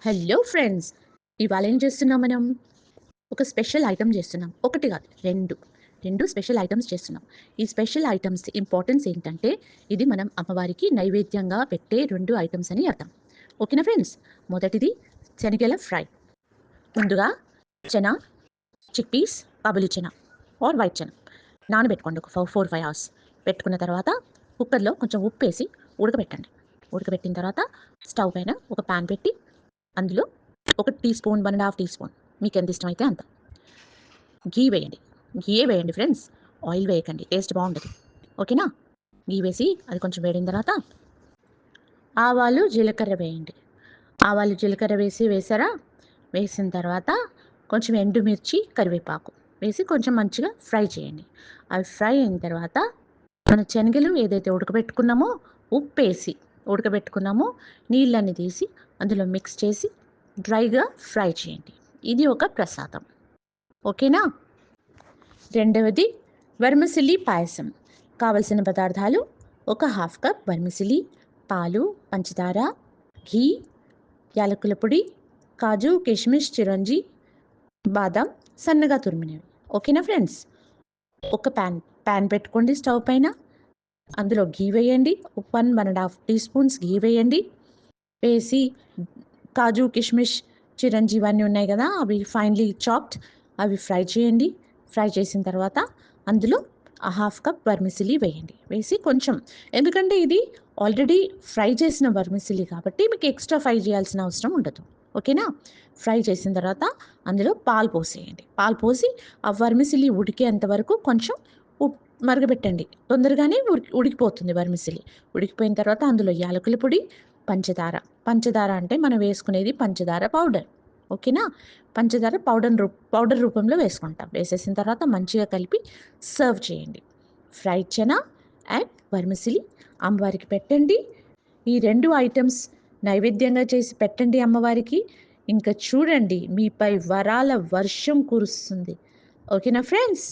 Hello friends! ఇవాళ ఏం చేస్తున్నాం మనం? ఒక స్పెషల్ ఐటెమ్ చేస్తున్నాం. ఒకటి కాదు, 2 స్పెషల్ ఐటెమ్స్ చేస్తున్నాం. ఈ స్పెషల్ ఐటెమ్స్ ఇంపార్టెన్స్ ఏంటంటే, ఇది మనం అమ్మవారికి నైవేద్యంగా పెట్టే 2 ఐటెమ్స్ అని అర్థం. ఓకేనా ఫ్రెండ్స్? మొదటిది శనగల ఫ్రై. ముందుగా chana, chickpeas, Kabuli chana or white chana నానబెట్టుకోండి ఒక 4, 5 అవర్స్. పెట్టుకున్న తర్వాత కుక్కర్‌లో కొంచెం ఉప్పేసి ఉడకబెట్టండి. ఉడకబెట్టిన తర్వాత స్టవ్ పైన ఒక పాన్ పెట్టి అందులో ఒక టీ స్పూన్, 1 ½ టీ స్పూన్ మీకెంత ఇష్టమైతే అంత ఘీ వేయండి. ఘీయే వేయండి ఫ్రెండ్స్. ఆయిల్ వేయకండి. టేస్ట్ బాగుండదు. ఓకేనా? ఘీ వేసి అది కొంచెం వేడిన తర్వాత ఆవాలు, జీలకర్ర వేయండి. ఆవాలు, జీలకర్ర వేసారా? వేసిన తర్వాత కొంచెం ఎండుమిర్చి, కరివేపాకు వేసి కొంచెం మంచిగా ఫ్రై చేయండి. అవి ఫ్రై అయిన తర్వాత మన శనగలు ఏదైతే ఉడకబెట్టుకున్నామో ఉప్పేసి ఉడకబెట్టుకున్నామో నీళ్ళని తీసి అందులో మిక్స్ చేసి డ్రైగా ఫ్రై చేయండి. ఇది ఒక ప్రసాదం. ఓకేనా? రెండవది వర్మిసిలి పాయసం. కావలసిన పదార్థాలు: ఒక హాఫ్ కప్ వర్మిసిలి, పాలు, పంచదార, ఘీ, యాలకుల పొడి, కాజు, కిస్మిస్, చిరంజి, బాదం సన్నగా తురిమినవి. ఓకేనా ఫ్రెండ్స్? ఒక ప్యాన్ పెట్టుకోండి స్టవ్ పైన. అందులో ఘీ వేయండి. 1, 1 ½ టీ స్పూన్స్ ఘీ వేయండి. వేసి కాజు, కిస్మిస్, చిరంజి ఇవన్నీ ఉన్నాయి కదా, అవి ఫైన్లీ చాప్డ్ అవి ఫ్రై చేయండి. ఫ్రై చేసిన తర్వాత అందులో ఆ హాఫ్ కప్ వర్మిసిలి వేయండి. వేసి కొంచెం, ఎందుకంటే ఇది ఆల్రెడీ ఫ్రై చేసిన వర్మిసిలి కాబట్టి మీకు ఎక్స్ట్రా ఫ్రై చేయాల్సిన అవసరం ఉండదు. ఓకేనా? ఫ్రై చేసిన తర్వాత అందులో పాలు పోసేయండి. పాలు పోసి ఆ వర్మిసిలి ఉడికేంత వరకు కొంచెం మరగబెట్టండి. తొందరగానే ఉడికిపోతుంది వర్మిసిలి. ఉడికిపోయిన తర్వాత అందులో యాలకుల పొడి, పంచదార. పంచదార అంటే మనం వేసుకునేది పంచదార పౌడర్. ఓకేనా? పంచదార పౌడర్ రూపంలో వేసుకుంటాం. వేసేసిన తర్వాత మంచిగా కలిపి సర్వ్ చేయండి. ఫ్రైడ్ చనా అండ్ వర్మిసిలి అమ్మవారికి పెట్టండి. ఈ 2 ఐటెమ్స్ నైవేద్యంగా చేసి పెట్టండి అమ్మవారికి. ఇంకా చూడండి, మీపై వరాల వర్షం కురుస్తుంది. ఓకేనా ఫ్రెండ్స్?